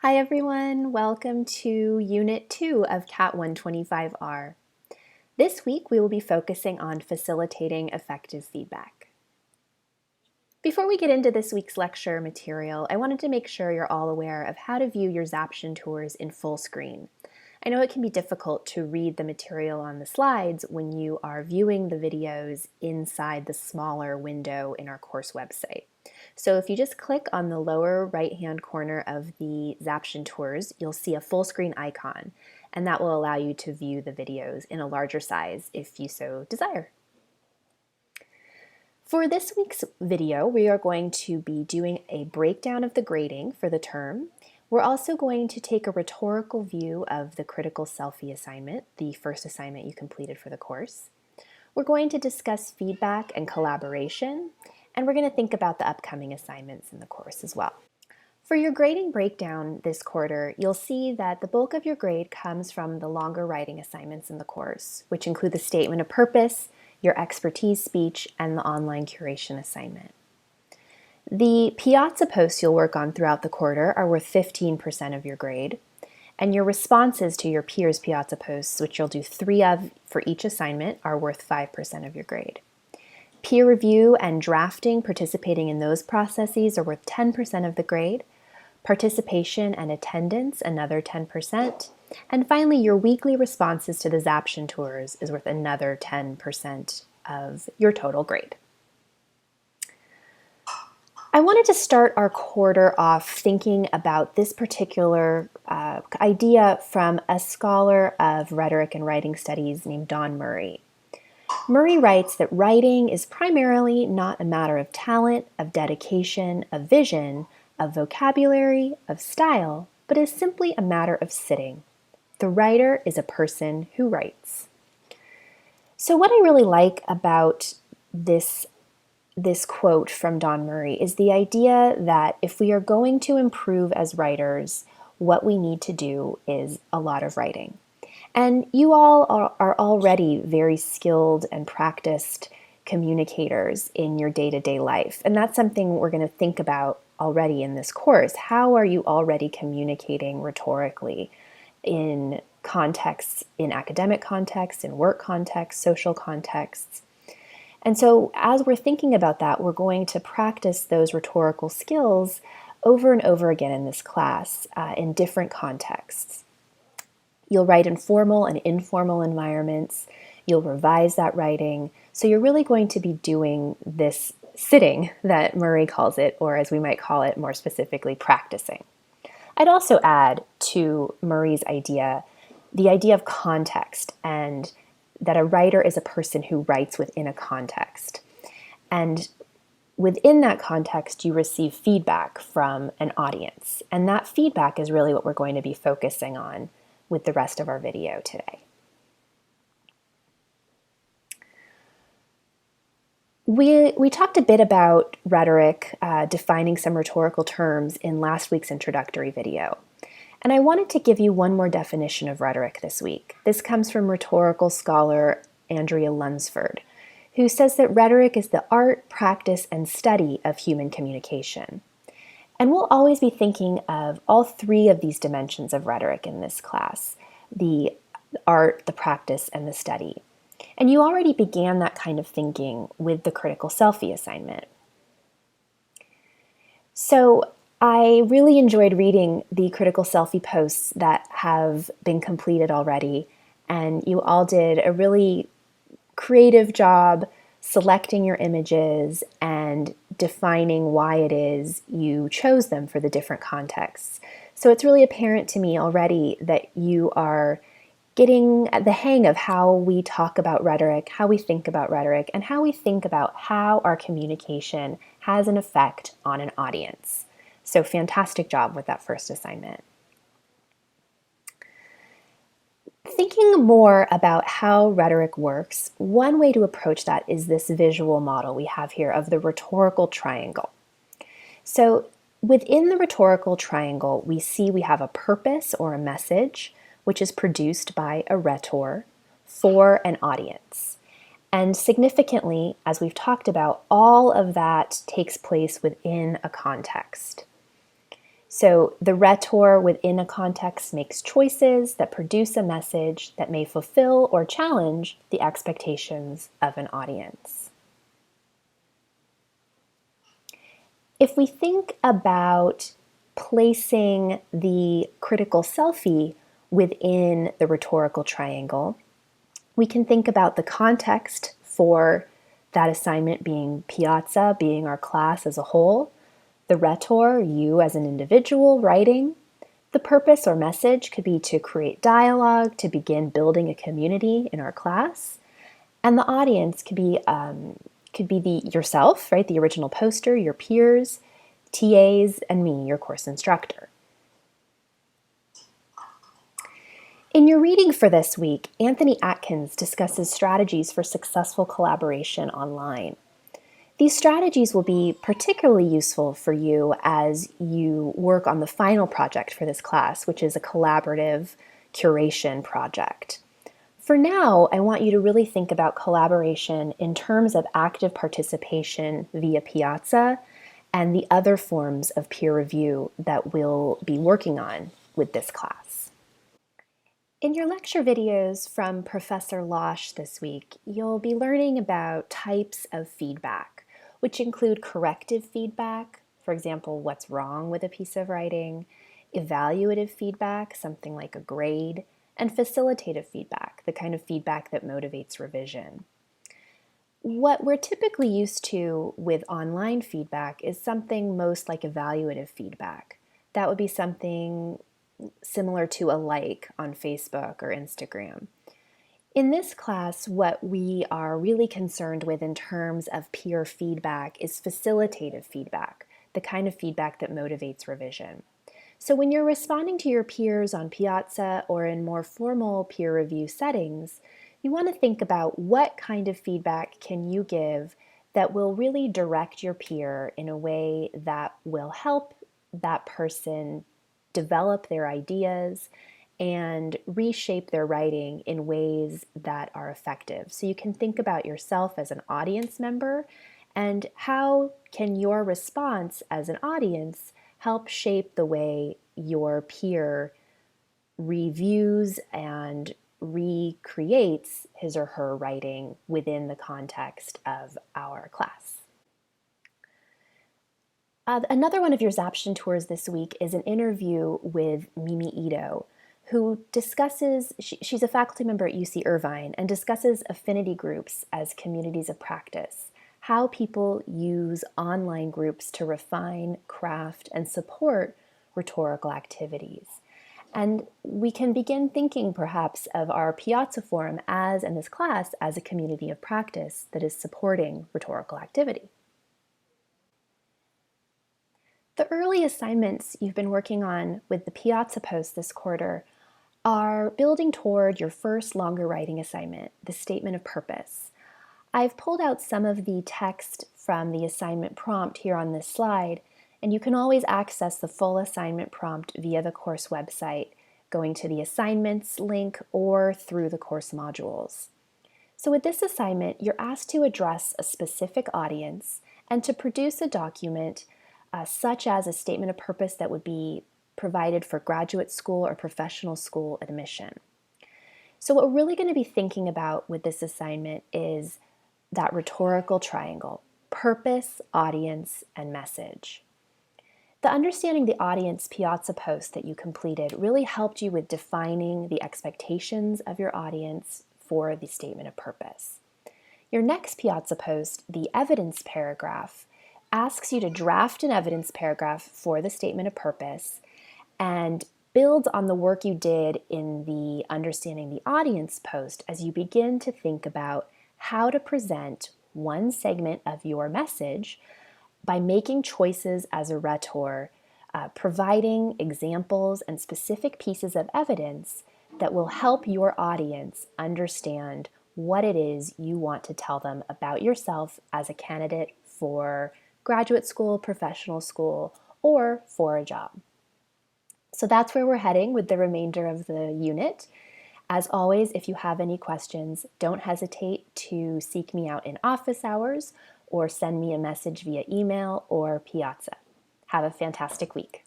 Hi everyone, welcome to Unit 2 of CAT125R. This week we will be focusing on facilitating effective feedback. Before we get into this week's lecture material, I wanted to make sure you're all aware of how to view your Zaption tours in full screen. I know it can be difficult to read the material on the slides when you are viewing the videos inside the smaller window in our course website. So if you just click on the lower right-hand corner of the Zaption tours, you'll see a full screen icon, and that will allow you to view the videos in a larger size if you so desire. For this week's video, we are going to be doing a breakdown of the grading for the term. We're also going to take a rhetorical view of the critical selfie assignment, the first assignment you completed for the course. We're going to discuss feedback and collaboration, and we're going to think about the upcoming assignments in the course as well. For your grading breakdown this quarter, you'll see that the bulk of your grade comes from the longer writing assignments in the course, which include the statement of purpose, your expertise speech, and the online curation assignment. The Piazza posts you'll work on throughout the quarter are worth 15% of your grade, and your responses to your peers' Piazza posts, which you'll do 3 of for each assignment, are worth 5% of your grade. Peer review and drafting, participating in those processes, are worth 10% of the grade. Participation and attendance, another 10%. And finally, your weekly responses to the Zaption tours is worth another 10% of your total grade. I wanted to start our quarter off thinking about this particular idea from a scholar of rhetoric and writing studies named Don Murray. Murray writes that writing is primarily not a matter of talent, of dedication, of vision, of vocabulary, of style, but is simply a matter of sitting. The writer is a person who writes. So what I really like about this quote from Don Murray is the idea that if we are going to improve as writers, what we need to do is a lot of writing. And you all are already very skilled and practiced communicators in your day-to-day life. And that's something we're going to think about already in this course. How are you already communicating rhetorically in contexts, in academic contexts, in work contexts, social contexts? And so as we're thinking about that, we're going to practice those rhetorical skills over and over again in this class in different contexts. You'll write in formal and informal environments. You'll revise that writing. So you're really going to be doing this sitting that Murray calls it, or as we might call it more specifically, practicing. I'd also add to Murray's idea, the idea of context, and that a writer is a person who writes within a context. And within that context, you receive feedback from an audience. And that feedback is really what we're going to be focusing on with the rest of our video today. We talked a bit about rhetoric, defining some rhetorical terms in last week's introductory video. And I wanted to give you one more definition of rhetoric this week. This comes from rhetorical scholar Andrea Lunsford, who says that rhetoric is the art, practice, and study of human communication. And we'll always be thinking of all 3 of these dimensions of rhetoric in this class: the art, the practice, and the study. And you already began that kind of thinking with the critical selfie assignment. So I really enjoyed reading the critical selfie posts that have been completed already, and you all did a really creative job selecting your images and defining why it is you chose them for the different contexts. So it's really apparent to me already that you are getting the hang of how we talk about rhetoric, how we think about rhetoric, and how we think about how our communication has an effect on an audience. So fantastic job with that first assignment. Thinking more about how rhetoric works, one way to approach that is this visual model we have here of the rhetorical triangle. So within the rhetorical triangle, we see we have a purpose or a message, which is produced by a rhetor for an audience. And significantly, as we've talked about, all of that takes place within a context. So the rhetor within a context makes choices that produce a message that may fulfill or challenge the expectations of an audience. If we think about placing the critical selfie within the rhetorical triangle, we can think about the context for that assignment being Piazza, being our class as a whole, the rhetor, you as an individual writing. The purpose or message could be to create dialogue, to begin building a community in our class. And the audience could be yourself, right? The original poster, your peers, TAs, and me, your course instructor. In your reading for this week, Anthony Atkins discusses strategies for successful collaboration online. These strategies will be particularly useful for you as you work on the final project for this class, which is a collaborative curation project. For now, I want you to really think about collaboration in terms of active participation via Piazza and the other forms of peer review that we'll be working on with this class. In your lecture videos from Professor Losh this week, you'll be learning about types of feedback, which include corrective feedback, for example, what's wrong with a piece of writing, evaluative feedback, something like a grade, and facilitative feedback, the kind of feedback that motivates revision. What we're typically used to with online feedback is something most like evaluative feedback. That would be something similar to a like on Facebook or Instagram. In this class, what we are really concerned with in terms of peer feedback is facilitative feedback, the kind of feedback that motivates revision. So when you're responding to your peers on Piazza or in more formal peer review settings, you want to think about what kind of feedback can you give that will really direct your peer in a way that will help that person develop their ideas and reshape their writing in ways that are effective. So you can think about yourself as an audience member and how can your response as an audience help shape the way your peer reviews and recreates his or her writing within the context of our class. Another one of your Zaption tours this week is an interview with Mimi Ito, who discusses, she's a faculty member at UC Irvine, and discusses affinity groups as communities of practice, how people use online groups to refine, craft, and support rhetorical activities. And we can begin thinking perhaps of our Piazza Forum and this class as a community of practice that is supporting rhetorical activity. The early assignments you've been working on with the Piazza post this quarter are building toward your first longer writing assignment, the statement of purpose. I've pulled out some of the text from the assignment prompt here on this slide, and you can always access the full assignment prompt via the course website, going to the assignments link or through the course modules. So with this assignment, you're asked to address a specific audience and to produce a document such as a statement of purpose that would be provided for graduate school or professional school admission. So what we're really going to be thinking about with this assignment is that rhetorical triangle: purpose, audience, and message. The Understanding the Audience Piazza post that you completed really helped you with defining the expectations of your audience for the statement of purpose. Your next Piazza post, the evidence paragraph, asks you to draft an evidence paragraph for the statement of purpose and builds on the work you did in the Understanding the Audience post as you begin to think about how to present one segment of your message by making choices as a rhetor, providing examples and specific pieces of evidence that will help your audience understand what it is you want to tell them about yourself as a candidate for graduate school, professional school, or for a job. So that's where we're heading with the remainder of the unit. As always, if you have any questions, don't hesitate to seek me out in office hours or send me a message via email or Piazza. Have a fantastic week.